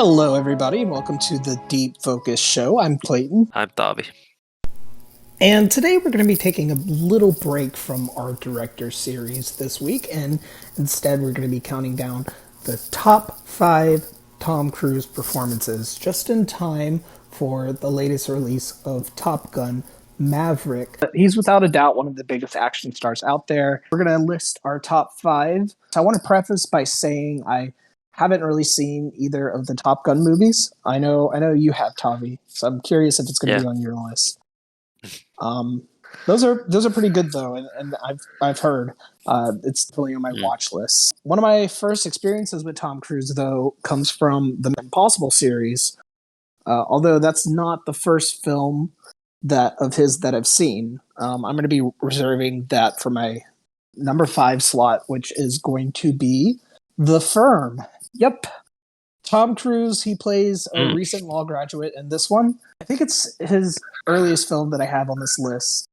Hello, everybody, and welcome to the Deep Focus Show. I'm Clayton. I'm Taavi. And today we're going to be taking a little break from our director series this week, and instead we're going to be counting down the top 5 Tom Cruise performances just in time for the latest release of Top Gun Maverick. He's without a doubt one of the biggest action stars out there. We're going to list our top 5. So I want to preface by saying I haven't really seen either of the Top Gun movies. I know you have, Taavi, so I'm curious if it's going to Yeah. be on your list. Um, those are pretty good though, and I've heard it's definitely on my Mm. watch list. One of my first experiences with Tom Cruise though comes from the Impossible series, although that's not the first film that of his that I've seen. I'm going to be reserving that for my number 5 slot, which is going to be The Firm. Yep, Tom Cruise, he plays a Mm. recent law graduate in this one. I think it's his earliest film that I have on this list.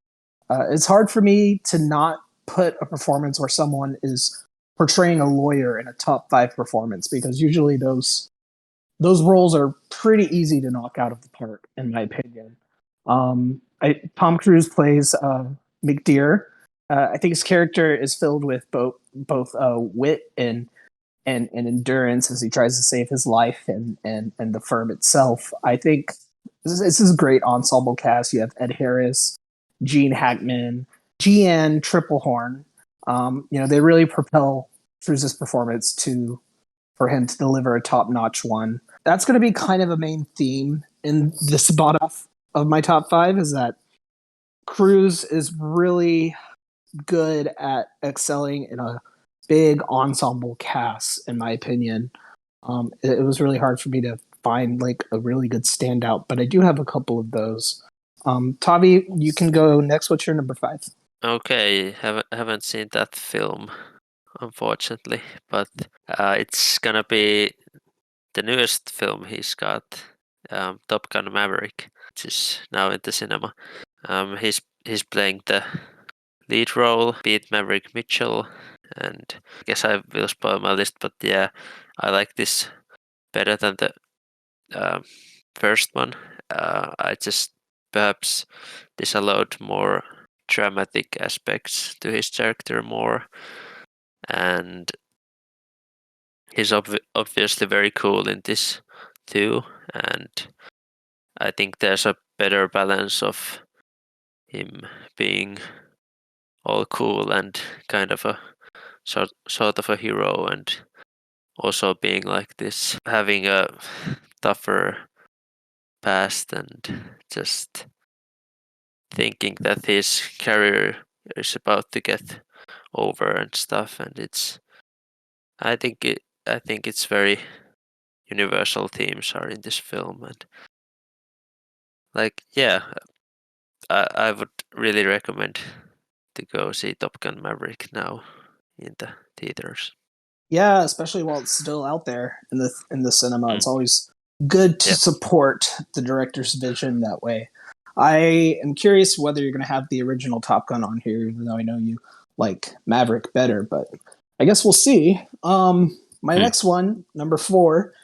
It's hard for me to not put a performance where someone is portraying a lawyer in a top 5 performance because usually those roles are pretty easy to knock out of the park, in my opinion. Tom Cruise plays McDear. I think his character is filled with both wit and endurance as he tries to save his life and the firm itself. I think this is a great ensemble cast. You have Ed Harris, Gene Hackman, Jeanne Triplehorn. They really propel Cruise's performance to for him to deliver a top-notch one. That's going to be kind of a main theme in this bottom half of my top 5 is that Cruise is really good at excelling in a big ensemble cast, in my opinion. It was really hard for me to find like a really good standout, but I do have a couple of those. Taavi, you can go next. What's your number 5? Okay, haven't seen that film, unfortunately, but it's gonna be the newest film he's got, Top Gun Maverick, which is now in the cinema. He's playing the lead role, Pete Maverick Mitchell, and I guess I will spoil my list, but yeah, I like this better than the first one. I just perhaps disallowed more dramatic aspects to his character more, and he's obviously very cool in this too. And I think there's a better balance of him being all cool and kind of a sort of a hero, and also being like this, having a tougher past and just thinking that his career is about to get over and stuff, and I think it's very universal themes are in this film, and like yeah, I would really recommend to go see Top Gun Maverick now in the theaters. Yeah, especially while it's still out there in the cinema. Mm. It's always good to Yeah. support the director's vision that way. I am curious whether you're going to have the original Top Gun on here, even though I know you like Maverick better, but I guess we'll see. My Mm. next one, number 4,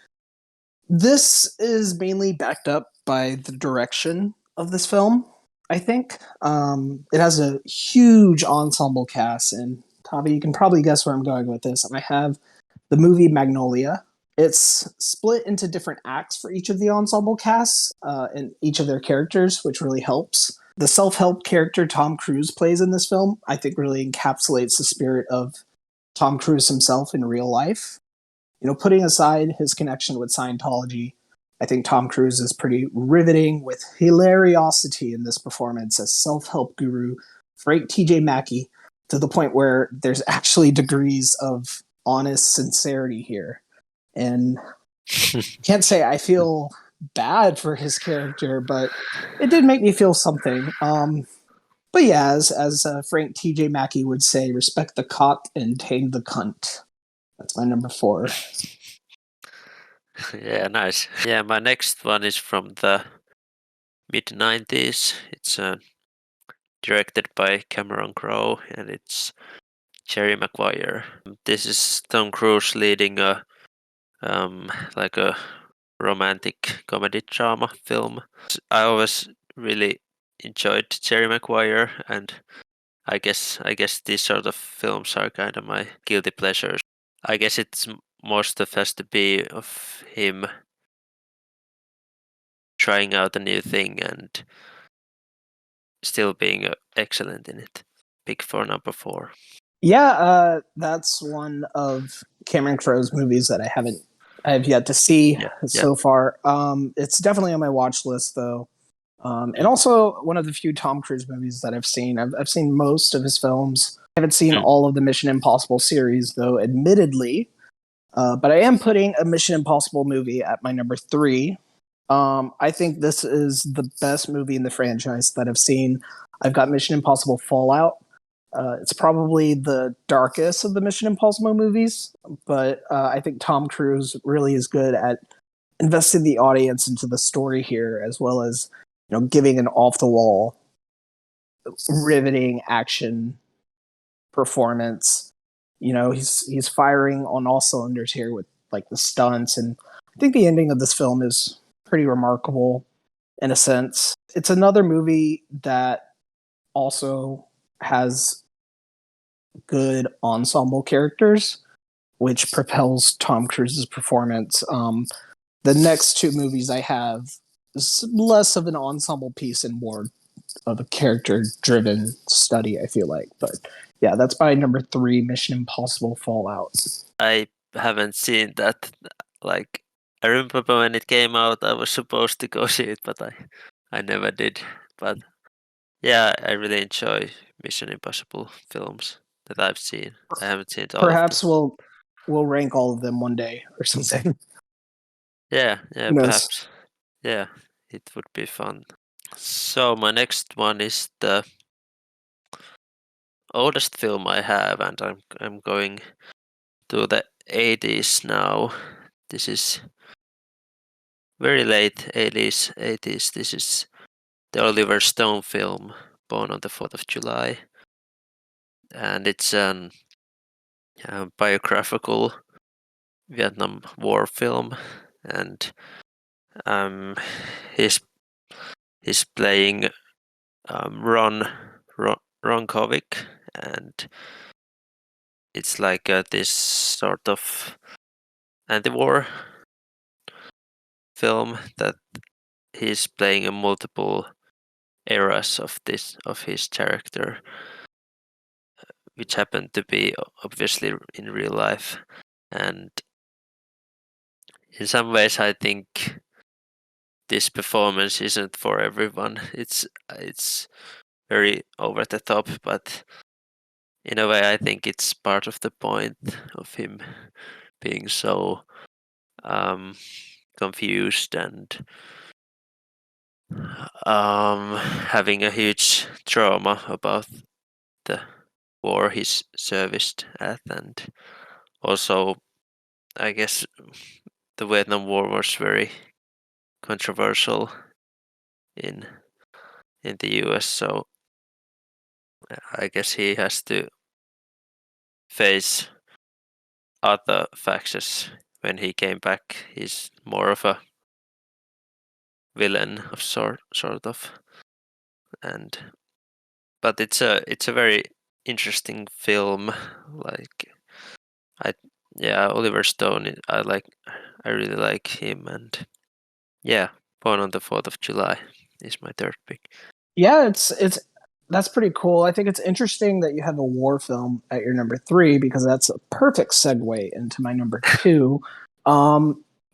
this is mainly backed up by the direction of this film, I think. It has a huge ensemble cast, and Tavi, you can probably guess where I'm going with this. I have the movie Magnolia. It's split into different acts for each of the ensemble casts and each of their characters, which really helps. The self help character Tom Cruise plays in this film, I think, really encapsulates the spirit of Tom Cruise himself in real life. Putting aside his connection with Scientology, I think Tom Cruise is pretty riveting with hilariosity in this performance as self help guru Frank T.J. Mackey to the point where there's actually degrees of honest sincerity here. And can't say I feel bad for his character, but it did make me feel something. But yeah, as Frank T.J. Mackey would say, respect the cock and tame the cunt. That's my number 4. Yeah, nice. Yeah, my next one is from the mid 90s. It's directed by Cameron Crowe, and it's Jerry Maguire. This is Tom Cruise leading a like a romantic comedy drama film. I always really enjoyed Jerry Maguire, and I guess these sort of films are kind of my guilty pleasures. I guess it's most of has to be of him trying out a new thing and still being excellent in it. Pick for number 4. Yeah, that's one of Cameron Crowe's movies that I have yet to see Yeah, yeah. so far. It's definitely on my watch list though. And Mm. also one of the few Tom Cruise movies that I've seen. I've seen most of his films. I haven't seen Mm. all of the Mission Impossible series though, admittedly. But I am putting a Mission Impossible movie at my number 3. I think this is the best movie in the franchise that I've seen. I've got Mission Impossible Fallout. It's probably the darkest of the Mission Impossible movies, but I think Tom Cruise really is good at investing the audience into the story here, as well as giving an off the wall, riveting action performance. He's firing on all cylinders here with like the stunts, and I think the ending of this film is pretty remarkable in a sense. It's another movie that also has good ensemble characters, which propels Tom Cruise's performance. The next two movies I have is less of an ensemble piece and more of a character-driven study, I feel like. But yeah, that's my number 3, Mission Impossible Fallout. I haven't seen that. Like, I remember when it came out, I was supposed to go see it, but I never did. But yeah, I really enjoy Mission Impossible films that I've seen. I haven't seen all of them. Perhaps we'll rank all of them one day or something. Yeah, yeah, Who knows? perhaps. Yeah, it would be fun. So my next one is the oldest film I have, and I'm going to the 80s now. This is very late 80s. This is the Oliver Stone film, Born on the 4th of July, and it's an biographical Vietnam War film, and um, he's he's playing Ron Kovic, and it's like this sort of anti-war film that he's playing in multiple eras of his character, which happened to be obviously in real life. And in some ways, I think this performance isn't for everyone. It's very over the top, but in a way, I think it's part of the point of him being so confused and having a huge trauma about the war he's serviced at, and also I guess the Vietnam War was very controversial in the US, so I guess he has to face other factions when he came back. He's more of a villain of sort of, and but it's a very interesting film. Like I yeah, Oliver Stone. I really like him, and yeah, Born on the 4th of July is my third pick. Yeah, it's that's pretty cool. I think it's interesting that you have a war film at your number 3 because that's a perfect segue into my number 2.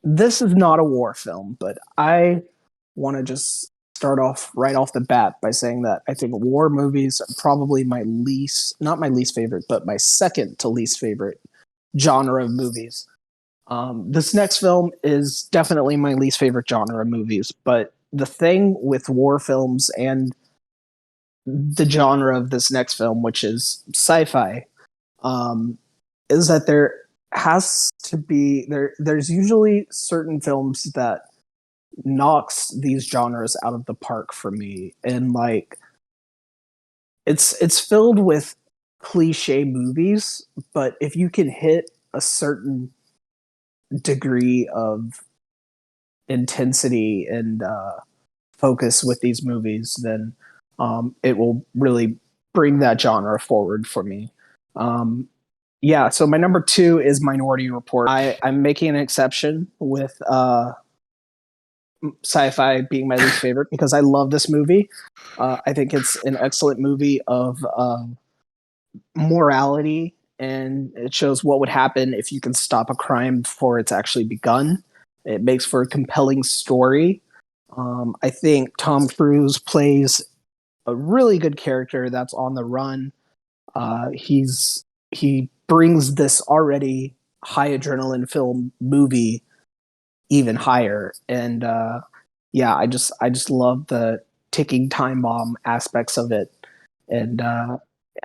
This is not a war film, but I want to just start off right off the bat by saying that I think war movies are probably not my least favorite, but my second to least favorite genre of movies. This next film is definitely my least favorite genre of movies, but the thing with war films and the genre of this next film, which is sci-fi, is that there has to be there's usually certain films that knocks these genres out of the park for me, and like it's filled with cliche movies, but if you can hit a certain degree of intensity and focus with these movies, then it will really bring that genre forward for me. Yeah, so my number 2 is Minority Report. I'm making an exception with sci-fi being my least favorite because I love this movie. I think it's an excellent movie of morality, and it shows what would happen if you can stop a crime before it's actually begun. It makes for a compelling story. I think Tom Cruise plays a really good character that's on the run. He brings this already high adrenaline film movie even higher, and yeah, I just love the ticking time bomb aspects of it, and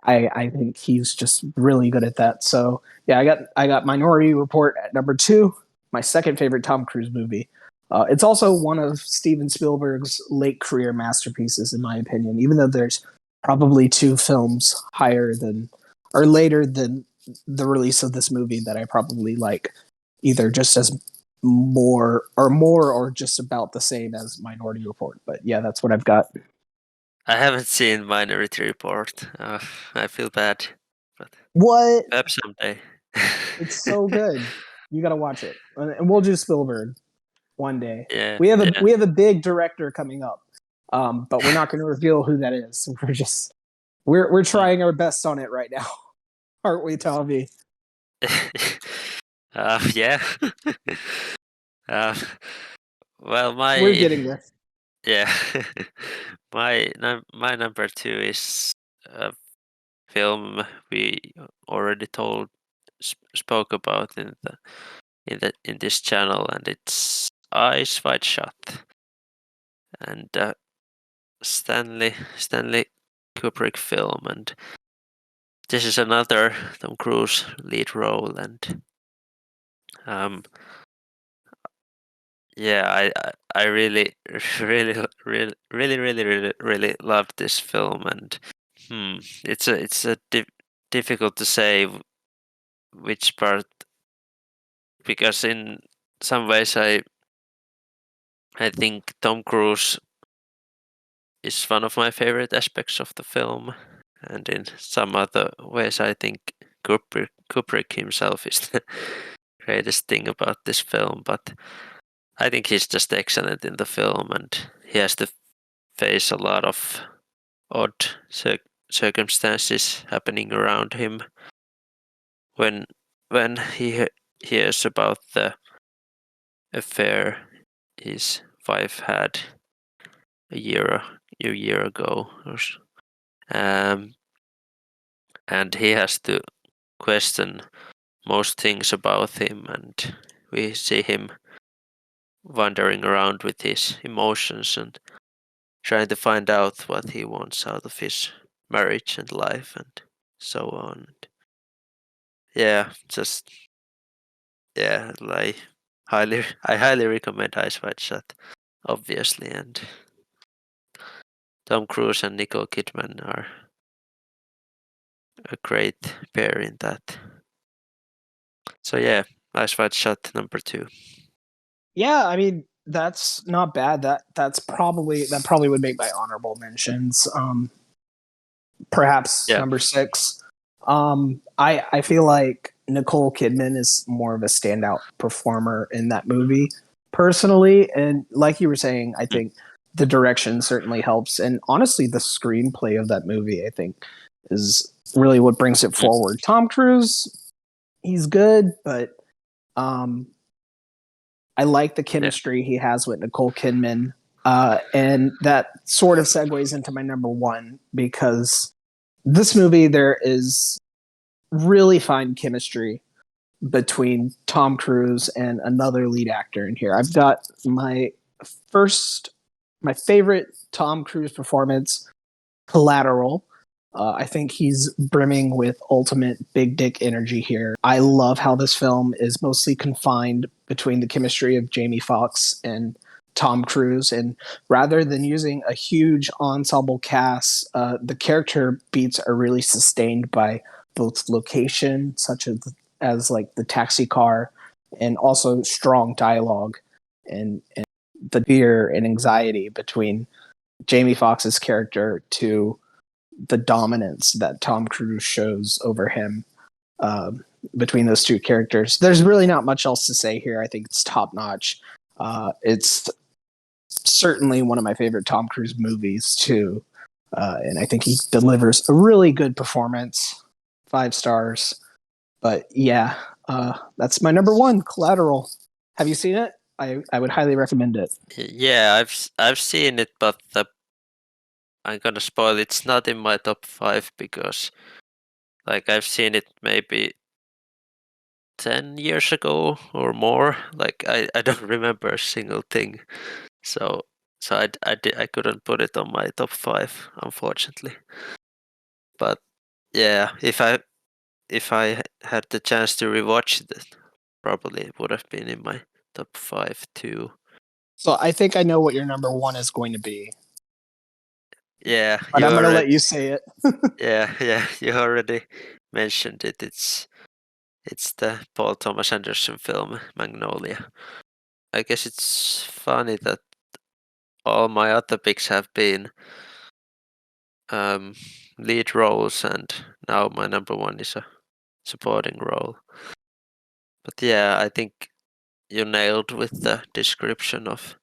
I think he's just really good at that. So yeah, I got Minority Report at number 2, my second favorite Tom Cruise movie. It's also one of Steven Spielberg's late career masterpieces, in my opinion. Even though there's probably 2 films higher than or later than the release of this movie that I probably like, either just as more or just about the same as Minority Report. But yeah, that's what I've got. I haven't seen Minority Report. I feel bad, but What? perhaps someday. It's so good. You got to watch it, and we'll do Spielberg one day. Yeah, We have a yeah. we have a big director coming up, but we're not going to reveal who that is. We're Mm. trying our best on it right now, aren't we, Taavi? Yeah. uh, well, We're getting there. yeah, my number 2 is a film we already spoke about in this channel, and it's Eyes Wide Shut, and Stanley Kubrick film, and this is another Tom Cruise lead role, and um, yeah, I really really loved this film, and it's a difficult to say which part, because in some ways I think Tom Cruise is one of my favorite aspects of the film, and in some other ways I think Kubrick himself is the greatest thing about this film. But I think he's just excellent in the film, and he has to face a lot of odd circumstances happening around him when he hears about the affair his wife had a year ago, um, and he has to question most things about him, and we see him wandering around with his emotions and trying to find out what he wants out of his marriage and life and so on. Yeah, just yeah, like I highly recommend Ice White Shot, obviously, and Tom Cruise and Nicole Kidman are a great pair in that. So yeah, Ice White Shot number 2. Yeah, I mean that's not bad. That probably would make my honorable mentions. Perhaps Yeah. number 6. I feel like Nicole Kidman is more of a standout performer in that movie, personally, and like you were saying, I Mm, think the direction certainly helps, and honestly, the screenplay of that movie, I think, is really what brings it mm, forward. Tom Cruise, he's good, but um, I like the yeah. chemistry he has with Nicole Kidman. And that sort of segues into my number 1 because this movie, there is really fine chemistry between Tom Cruise and another lead actor in here. I've got first, my favorite Tom Cruise performance, Collateral. I think he's brimming with ultimate big dick energy here. I love how this film is mostly confined between the chemistry of Jamie Foxx and Tom Cruise, and rather than using a huge ensemble cast, the character beats are really sustained by both location, such as like the taxi car, and also strong dialogue and the fear and anxiety between Jamie Foxx's character to the dominance that Tom Cruise shows over him. Between those two characters, there's really not much else to say here. I think it's top notch. It's certainly one of my favorite Tom Cruise movies too, and I think he delivers a really good performance. 5 stars. But yeah, that's my number one, Collateral. Have you seen it? I would highly recommend it. Yeah, I've seen it, but I'm gonna spoil it. It's not in my top 5 because like I've seen it maybe 10 years ago or more. Like I don't remember a single thing. So I couldn't put it on my top 5, unfortunately. But yeah, if I had the chance to rewatch it, probably it would have been in my top 5 too. So I think I know what your number one is going to be, Yeah, but you I'm going to already let you say it. yeah, you already mentioned it. It's the Paul Thomas Anderson film Magnolia. I guess it's funny that all my other picks have been um, lead roles, and now my number one is a supporting role. But yeah, I think you nailed with the description of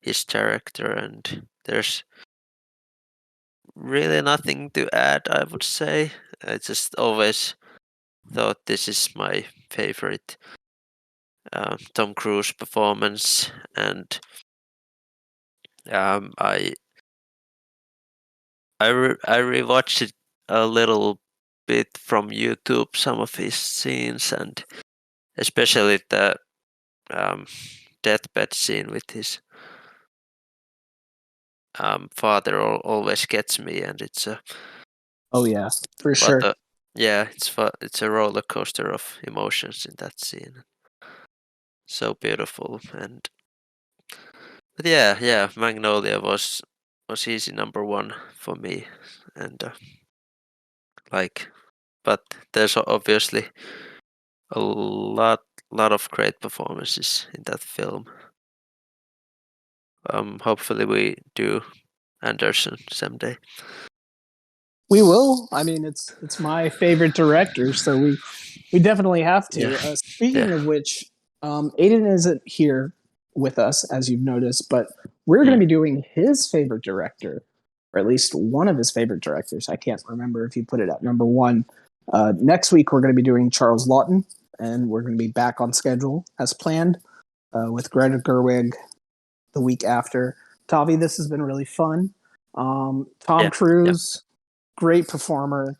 his character, and there's really nothing to add, I would say. I just always thought this is my favorite Tom Cruise performance, and I I rewatched it a little bit from YouTube, some of his scenes, and especially the um, deathbed scene with his father always gets me, and it's a Oh yeah, for what sure. a yeah, it's a roller coaster of emotions in that scene. So beautiful, and but yeah, Magnolia was easy number one for me, and like, but there's obviously a lot of great performances in that film. Hopefully we do Anderson someday. We will. I mean, it's my favorite director, so we definitely have Yeah, to. Speaking yeah. of which, Aiden isn't here with us, as you've noticed, but we're going Mm. to be doing his favorite director, or at least one of his favorite directors. I can't remember if he put it at number one. Next week, we're going to be doing Charles Lawton, and we're going to be back on schedule as planned with Greta Gerwig the week after. Taavi, this has been really fun. Tom Yeah, yeah. Cruise, great performer.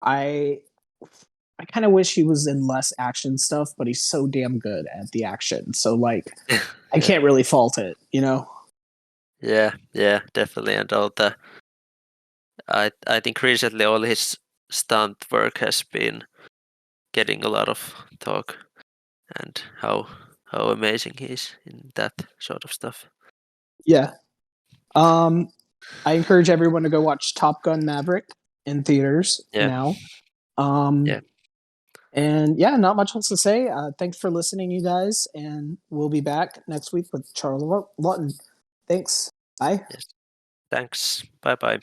I I kind of wish he was in less action stuff, but he's so damn good at the action. So like I Yeah, can't really fault it, you know? yeah, definitely. And all the I think recently all his stunt work has been getting a lot of talk, and how amazing he is in that sort of stuff. Yeah. Um I encourage everyone to go watch Top Gun Maverick in theaters Yeah, now. Um yeah, and yeah, not much else to say. Thanks for listening, you guys, and we'll be back next week with Charles Lawton. Thanks. Bye. yes. Thanks. Bye bye.